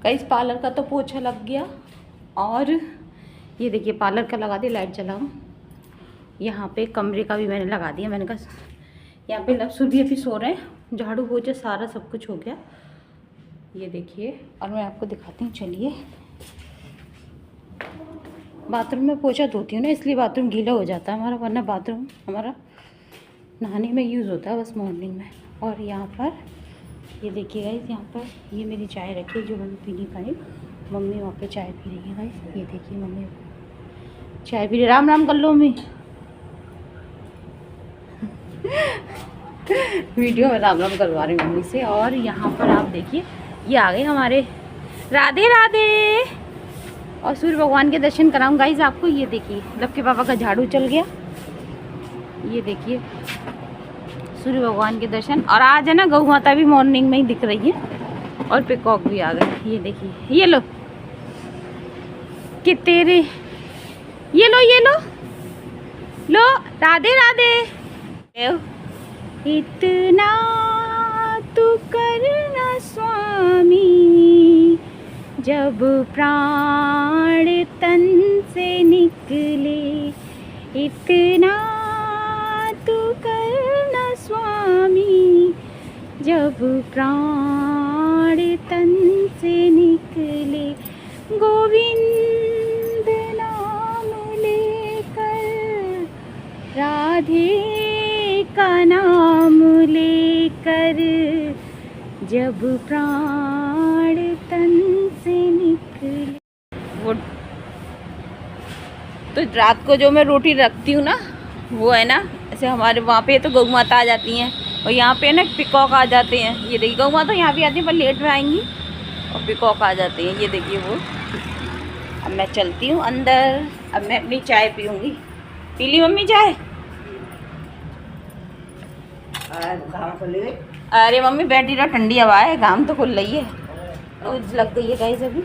Guys parlour का तो पोछा लग गया और ये देखिए पार्लर का लगा दिया, लाइट जलाऊं। यहाँ पे कमरे का भी मैंने लगा दिया। मैंने कहा यहाँ पे लफ्सुर भी अभी सो रहे हैं, झाड़ू पोछा सारा सब कुछ हो गया। ये देखिए और मैं आपको दिखाती हूँ, चलिए। बाथरूम में पोछा धोती हूँ ना, इसलिए बाथरूम गीला हो जाता है हमारा, वरना बाथरूम हमारा नहाने में यूज़ होता है बस मॉर्निंग में। और यहाँ पर ये देखिए गाइस, यहाँ पर ये मेरी चाय रखी है जो मम्मी पी नहीं पाई। मम्मी वहाँ पे चाय पी रही है गाइस, ये देखिए मम्मी चाय पी रही। राम राम कर लो मम्मी। वीडियो में राम राम करवा रही हूँ मम्मी से। और यहाँ पर आप देखिए ये आ गए हमारे राधे राधे। और सूर्य भगवान के दर्शन कराऊँ गाइस आपको। ये देखिए लक्की पापा का झाड़ू चल गया, ये देखिए सूर्य भगवान के दर्शन। और आज है ना गौ माता भी मॉर्निंग में ही दिख रही है और पिकॉक भी आ गए। ये देखिए, ये लो कि तेरे, ये लो ये लो लो, राधे राधे। इतना तू करना स्वामी, जब प्राण तन से निकले। इतना तू करना स्वामी, जब प्राण तन से निकले। गोविंद नाम लेकर, राधे का नाम लेकर, जब प्राण तन से निकले। वो तो रात को जो मैं रोटी रखती हूँ ना, वो है ना ऐसे हमारे वहाँ पे तो गौ माता आ जाती हैं और यहाँ पे ना पिकॉक आ जाते हैं। ये देखिए गौ माता यहाँ भी आती है पर लेट में आएंगी और पिकॉक आ जाते हैं। ये देखिए वो। अब मैं चलती हूँ अंदर, अब मैं अपनी चाय पीऊँगी। पी ली मम्मी चाय? अरे मम्मी बैठी रहा, ठंडी हवा है, घाम तो खुल रही है। लग गई है गाइस अभी।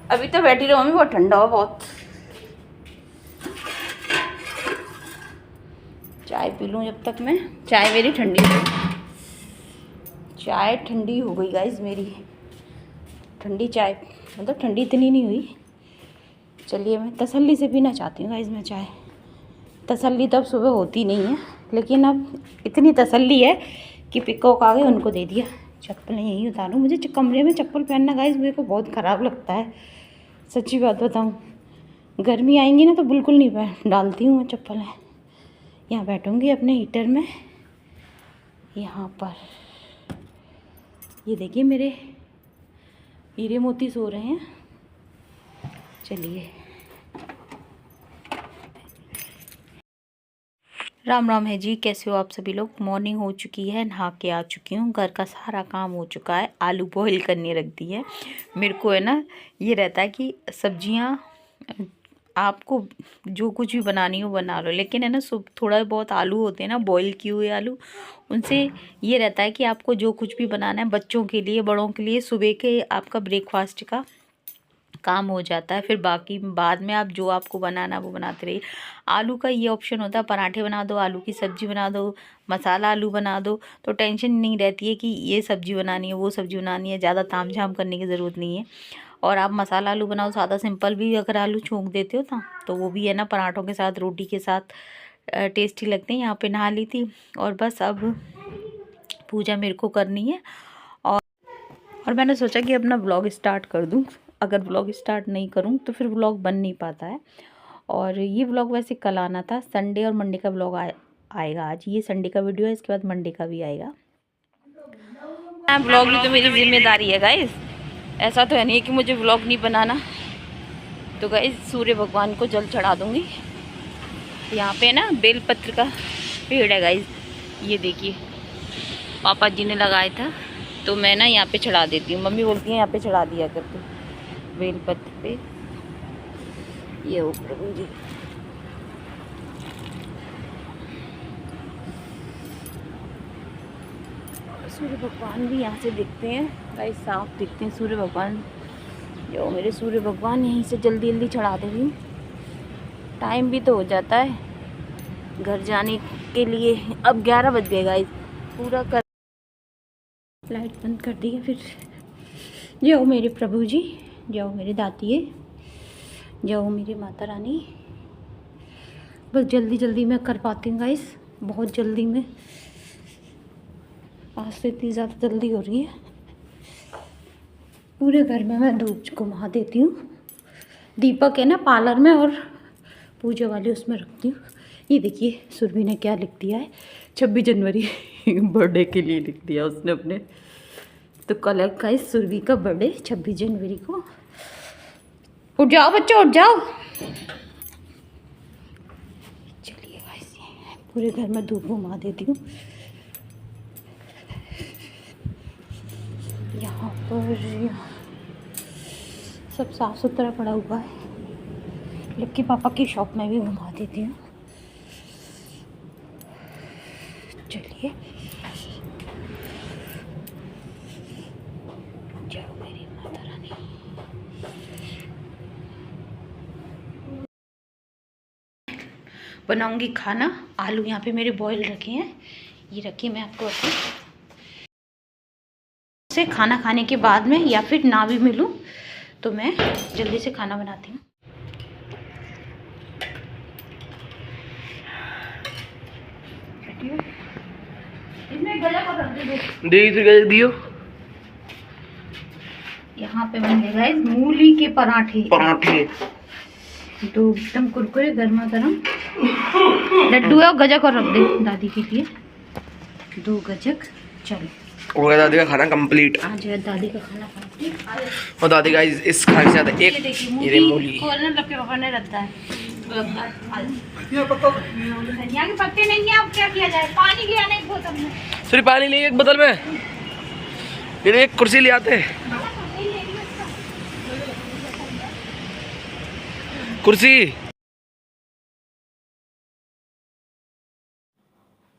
अभी तो बैठी रहो मम्मी, बहुत ठंडा हो बहुत। चाय पी लूँ जब तक मैं। चाय मेरी ठंडी हो गई, चाय ठंडी हो गई गाइस मेरी। ठंडी चाय मतलब ठंडी इतनी नहीं हुई। चलिए मैं तसल्ली से पीना चाहती हूँ गाइस मैं चाय। तसल्ली तो अब सुबह होती नहीं है, लेकिन अब इतनी तसल्ली है कि पिकॉक आ गए, उनको दे दिया। चप्पल यहीं उतारूँ, मुझे कमरे में चप्पल पहनना गाइस मेरे को बहुत ख़राब लगता है, सच्ची बात बताऊँ। गर्मी आएंगी ना तो बिल्कुल नहीं पहन डालती हूँ मैं चप्पल। यहाँ बैठूँगी अपने हीटर में। यहाँ पर ये देखिए मेरे हीरे मोती सो रहे हैं। चलिए राम राम है जी, कैसे हो आप सभी लोग। मॉर्निंग हो चुकी है, नहा के आ चुकी हूँ, घर का सारा काम हो चुका है। आलू बॉईल करने रख दी है। मेरे को है ना ये रहता है कि सब्जियाँ आपको जो कुछ भी बनानी हो बना लो, लेकिन है ना थोड़ा बहुत आलू होते हैं ना बॉईल किए हुए आलू, उनसे ये रहता है कि आपको जो कुछ भी बनाना है बच्चों के लिए बड़ों के लिए, सुबह के आपका ब्रेकफास्ट का काम हो जाता है। फिर बाकी बाद में आप जो आपको बनाना वो बनाते रहिए। आलू का ये ऑप्शन होता है, पराठे बना दो, आलू की सब्ज़ी बना दो, मसाला आलू बना दो, तो टेंशन नहीं रहती है कि ये सब्ज़ी बनानी है वो सब्ज़ी बनानी है, ज़्यादा ताम झाम करने की ज़रूरत नहीं है। और आप मसाला आलू बनाओ सादा सिंपल भी, अगर आलू छोंक देते हो ना तो वो भी है ना पराठों के साथ रोटी के साथ टेस्टी लगते हैं। यहाँ पे नहा ली थी और बस अब पूजा मेरे को करनी है। और मैंने सोचा कि अपना ब्लॉग स्टार्ट कर दूँ। अगर ब्लॉग स्टार्ट नहीं करूँ तो फिर ब्लॉग बन नहीं पाता है। और ये ब्लॉग वैसे कल आना था, संडे और मंडे का ब्लॉग आएगा। आज ये संडे का वीडियो है, इसके बाद मंडे का भी आएगा। ब्लॉग भी तो मेरी जिम्मेदारी है गाइस, ऐसा तो है नहीं कि मुझे ब्लॉग नहीं बनाना। तो गाइस सूर्य भगवान को जल चढ़ा दूँगी। यहाँ पे ना बेलपत्र का पेड़ है गाइस, ये देखिए पापा जी ने लगाया था, तो मैं ना यहाँ पे चढ़ा देती हूँ। मम्मी बोलती है यहाँ पे चढ़ा दिया करते बेलपत्र पे। ये हो प्रभु जी, सूर्य भगवान भी यहाँ से दिखते हैं गाइस, साफ दिखते हैं सूर्य भगवान। जो मेरे सूर्य भगवान यहीं से जल्दी जल्दी चढ़ा दे रही हूँ। टाइम भी तो हो जाता है घर जाने के लिए। अब 11 बज गए गाइस, पूरा कर, लाइट बंद कर दी है। फिर जाओ मेरे प्रभु जी, जाओ मेरे दातिये, जाओ मेरी माता रानी। बस जल्दी जल्दी मैं कर पाती हूँ गाइस, बहुत जल्दी में। आज से इतनी ज़्यादा जल्दी हो रही है। पूरे घर में मैं धूप घुमा देती हूँ। दीपक है ना पार्लर में, और पूजा वाली उसमें रखती हूँ। ये देखिए सुरभि ने क्या लिख दिया है, 26 जनवरी बर्थडे के लिए लिख दिया उसने अपने। तो कल है गाइस सुरभि का बर्थडे 26 जनवरी को। उठ जाओ बच्चों, उठ जाओ। चलिए गाइस, पूरे घर में धूप घुमा देती हूँ। यहाँ पर सब साफ सुथरा पड़ा हुआ है। लक्की पापा की शॉप में भी घुमा देती हूँ। चलिए जाओ मेरी माता रानी। बनाऊंगी खाना। आलू यहाँ पे मेरे बॉयल रखे हैं, ये रखिए। मैं आपको से खाना खाने के बाद में, या फिर ना भी मिलूं तो मैं जल्दी से खाना बनाती हूँ। इसमें गला को रख दे दियो। यहाँ पे बन गए मूली के पराठे तो एकदम कुरकुरे गर्मा गर्म। लड्डू है और गजक और रख दे दादी के लिए, 2 गजक। चलो हो गया दादी का खाना कंप्लीट। आज है दादी का खाना कंप्लीट। और दादी का इस खाने से ज्यादा एक ये मूली लक्के पापा ने रखता है। धनिया के पत्ते नहीं है, अब क्या किया जाए। पानी ले आने एक बोतल में, सिर्फ पानी नहीं एक बोतल में। ये एक कुर्सी ले आते, कुर्सी।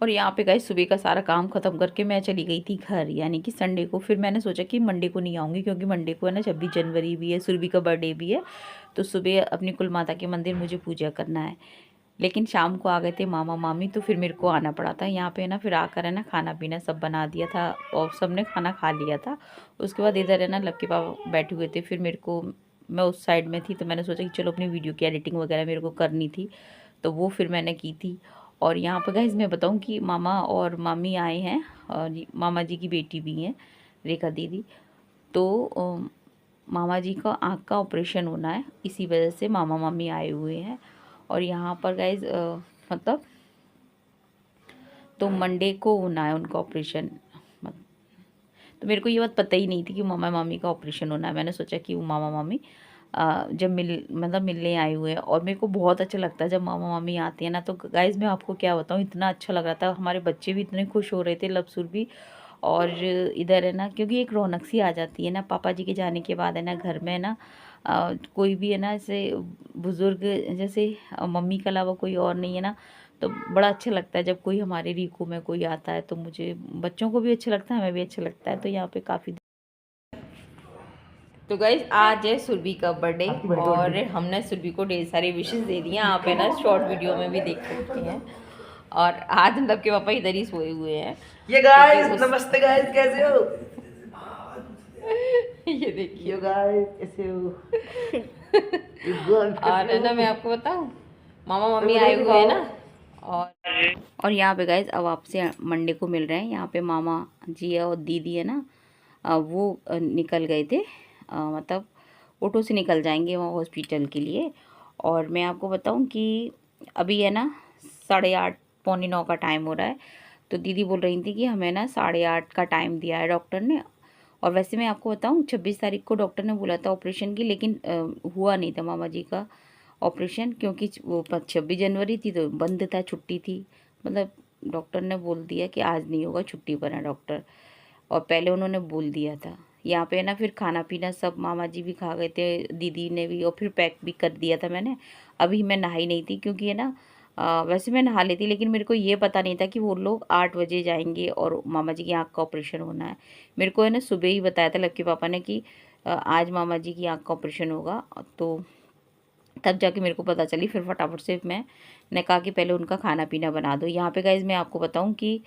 और यहाँ पे गाइस सुबह का सारा काम ख़त्म करके मैं चली गई थी घर, यानी कि संडे को। फिर मैंने सोचा कि मंडे को नहीं आऊँगी, क्योंकि मंडे को है ना 26 जनवरी भी है, सुरभि का बर्थडे भी है। तो सुबह अपनी कुल माता के मंदिर मुझे पूजा करना है। लेकिन शाम को आ गए थे मामा मामी, तो फिर मेरे को आना पड़ा था यहाँ पे ना। फिर आकर है ना खाना पीना सब बना दिया था, और सब ने खाना खा लिया था। उसके बाद इधर है ना लक्की पापा बैठे हुए थे। फिर मेरे को, मैं उस साइड में थी, तो मैंने सोचा कि चलो अपनी वीडियो की एडिटिंग वगैरह मेरे को करनी थी, तो वो फिर मैंने की थी। और यहाँ पर गाइस मैं बताऊँ कि मामा और मामी आए हैं, और मामा जी की बेटी भी हैं, रेखा दीदी। तो मामा जी का आँख का ऑपरेशन होना है, इसी वजह से मामा मामी आए हुए हैं। और यहाँ पर गाइस मतलब तो मंडे को होना है उनका ऑपरेशन। तो मेरे को ये बात पता ही नहीं थी कि मामा मामी का ऑपरेशन होना है। मैंने सोचा कि वो मामा मामी जब मिलने आए हुए हैं। और मेरे को बहुत अच्छा लगता है जब मामा मामी आते हैं ना। तो गाइस मैं आपको क्या बताऊँ, इतना अच्छा लग रहा था। हमारे बच्चे भी इतने खुश हो रहे थे, लपसुर भी। और इधर है ना, क्योंकि एक रौनक सी आ जाती है ना पापा जी के जाने के बाद, है ना घर में है ना कोई भी है ना ऐसे बुज़ुर्ग, जैसे मम्मी के अलावा कोई और नहीं है ना। तो बड़ा अच्छा लगता है जब कोई हमारे रीको में कोई आता है। तो मुझे, बच्चों को भी अच्छा लगता है, हमें भी अच्छा लगता है। तो यहाँ पे काफ़ी। तो गाइज आज है सुरभि का बर्थडे, और हमने सुरभि को ढेर सारी विशेस दे दी हैं। आप है ना शॉर्ट वीडियो में भी देख सकते हैं। और आज मतलब के पापा इधर ही सोए हुए हैं। ये गाइस नमस्ते गाइस, कैसे हो? ये देखिए गाइस कैसे हो? और है ना मैं आपको बताऊं, मामा मम्मी आए हुए हैं ना। और यहाँ पे गाइज अब आपसे मंडे को मिल रहे हैं। यहाँ पे मामा जी और दीदी है ना, वो निकल गए थे, मतलब ऑटो से निकल जाएंगे वहाँ हॉस्पिटल के लिए। और मैं आपको बताऊं कि अभी है ना 8:30 पौने 9 का टाइम हो रहा है। तो दीदी बोल रही थी कि हमें ना 8:30 का टाइम दिया है डॉक्टर ने। और वैसे मैं आपको बताऊं 26 तारीख को डॉक्टर ने बोला था ऑपरेशन की, लेकिन हुआ नहीं था मामा जी का ऑपरेशन, क्योंकि वो 26 जनवरी थी तो बंद था, छुट्टी थी। मतलब डॉक्टर ने बोल दिया कि आज नहीं होगा, छुट्टी पर है डॉक्टर। और पहले उन्होंने बोल दिया था। यहाँ पे ना फिर खाना पीना सब मामा जी भी खा गए थे, दीदी ने भी, और फिर पैक भी कर दिया था मैंने। अभी मैं नहाई नहीं थी, क्योंकि है ना वैसे मैं नहा लेती, लेकिन मेरे को ये पता नहीं था कि वो लोग 8 बजे जाएंगे और मामा जी की आँख का ऑपरेशन होना है। मेरे को है ना सुबह ही बताया था लक्की पापा ने कि आज मामा जी की आँख का ऑपरेशन होगा। तो तब जाके मेरे को पता चली। फिर फटाफट से मैं ने कहा कि पहले उनका खाना पीना बना दो। यहाँ पे गाइज मैं आपको बताऊँ कि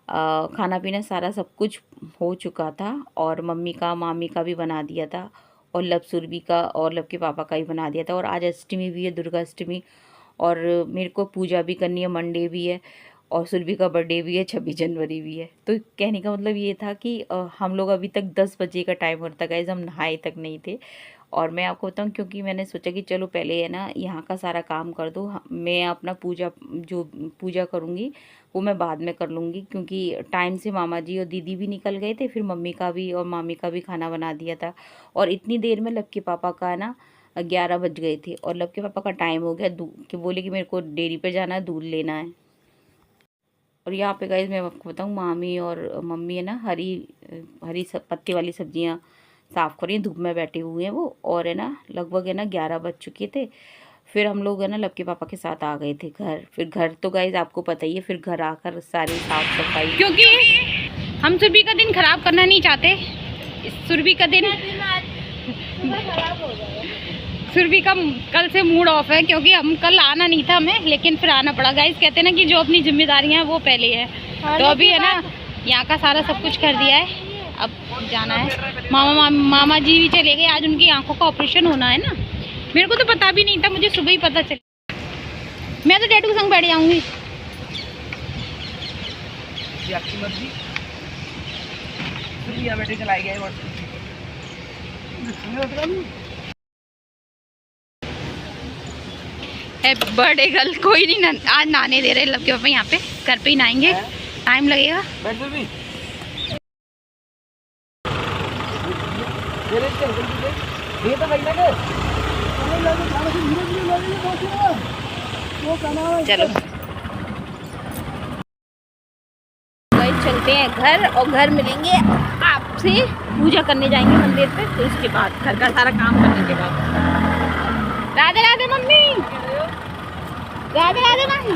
खाना पीना सारा सब कुछ हो चुका था और मम्मी का मामी का भी बना दिया था और लब सुरभि का और लब के पापा का भी बना दिया था। और आज अष्टमी भी है, दुर्गा अष्टमी, और मेरे को पूजा भी करनी है, मंडे भी है और सुरभि का बर्थडे भी है, 26 जनवरी भी है। तो कहने का मतलब ये था कि हम लोग अभी तक 10 बजे का टाइम हो रहा था गाइस, हम नहाए तक नहीं थे। और मैं आपको बताऊँ, क्योंकि मैंने सोचा कि चलो पहले है ना यहाँ का सारा काम कर दो, मैं अपना जो पूजा करूँगी वो मैं बाद में कर लूँगी, क्योंकि टाइम से मामा जी और दीदी भी निकल गए थे, फिर मम्मी का भी और मामी का भी खाना बना दिया था। और इतनी देर में लब के पापा का ना 11 बज गए थे और लब के पापा का टाइम हो गया, कि बोले कि मेरे को डेयरी पे जाना है, दूध लेना है। और यहाँ पे गाइस मैं आपको बताऊँ, मामी और मम्मी है ना हरी हरी पत्ती वाली सब्जियाँ साफ़ कर रही हैं, धूप में बैठे हुए हैं वो। और है ना लगभग है ना 11 बज चुके थे। फिर हम लोग है ना लब के पापा के साथ आ गए थे घर। फिर घर तो गाइस आपको पता ही है, फिर घर आकर सारी साफ़ सफाई, क्योंकि हम सुरभि का दिन खराब करना नहीं चाहते। सुरभि का दिन सुरभि का कल से मूड ऑफ है, क्योंकि हम कल आना नहीं था हमें, लेकिन फिर आना पड़ा। गाइस कहते हैं ना कि जो अपनी जिम्मेदारियां हैं वो पहले है। तो अभी है ना यहाँ का सारा सब कुछ कर दिया है, अब जाना है। मामा जी भी चले गए, आज उनकी आंखों का ऑपरेशन होना है ना। मेरे को तो पता भी नहीं था, मुझे सुबह ही पता चला। मैं तो डैडू के संग बैठ जाऊंगी। बर्थडे गर्ल कोई नहीं आज नहाने दे रहे लब के पापा, यहाँ पे घर पे ही नहाएंगे, टाइम लगेगा। चलो गाइस चलते हैं घर, और घर मिलेंगे आपसे, पूजा करने जाएंगे मंदिर पे, तो इसके बाद घर का सारा काम करने के बाद। Radhe Radhe mummy, Radhe Radhe mummy.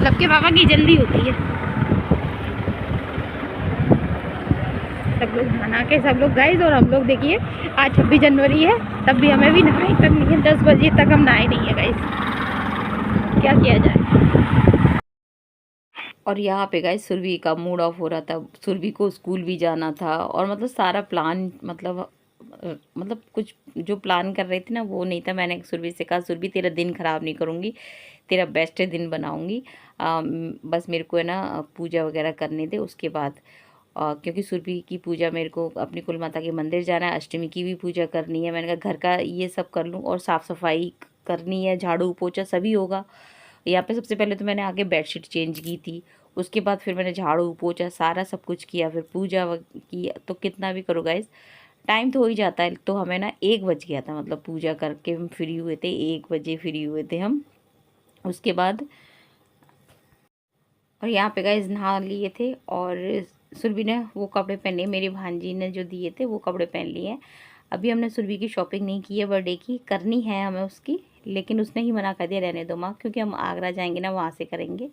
सबके पापा की जल्दी होती है। सब लोग नहा के सब लोग गाइस, और हम लोग देखिए आज 26 जनवरी है, तब भी हमें भी नहाए तक नहीं है, 10 बजे तक हम नहाए नहीं है गाइस, क्या किया जाए। और यहाँ पे गाइस सुरभि का मूड ऑफ हो रहा था, सुरभि को स्कूल भी जाना था, और मतलब सारा प्लान मतलब कुछ जो प्लान कर रही थी ना वो नहीं था। मैंने सुरभि से कहा, सुरभि तेरा दिन ख़राब नहीं करूँगी, तेरा बेस्ट दिन बनाऊँगी, बस मेरे को है ना पूजा वगैरह करने दे उसके बाद। क्योंकि सुरभि की पूजा मेरे को अपनी कुल माता के मंदिर जाना है, अष्टमी की भी पूजा करनी है। मैंने कहा घर का ये सब कर लूँ, और साफ़ सफाई करनी है, झाड़ू पोछा सभी होगा। यहाँ पे सबसे पहले तो मैंने आगे बेडशीट चेंज की थी, उसके बाद फिर मैंने झाड़ू पोछा सारा सब कुछ किया, फिर पूजा की। तो कितना भी करो गाइस, टाइम तो हो ही जाता है। तो हमें ना 1 बज गया था, मतलब पूजा करके हम फ्री हुए थे, 1 बजे फ्री हुए थे हम। उसके बाद और यहाँ पे गाइस नहा लिए थे, और सुरभि ने वो कपड़े पहने, मेरी भांजी ने जो दिए थे वो कपड़े पहन लिए हैं। अभी हमने सुरभि की शॉपिंग नहीं की है, बर्थडे की करनी है हमें उसकी, लेकिन उसने ही मना कर दिया, रहने दो माँ, क्योंकि हम आगरा जाएंगे ना, वहाँ से करेंगे।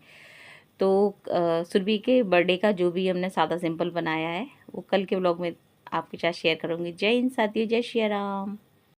तो सुरभि के बर्थडे का जो भी हमने सादा सिंपल बनाया है वो कल के व्लॉग में आपके साथ शेयर करूँगी। जय हिंद साथियों, जय श्री राम।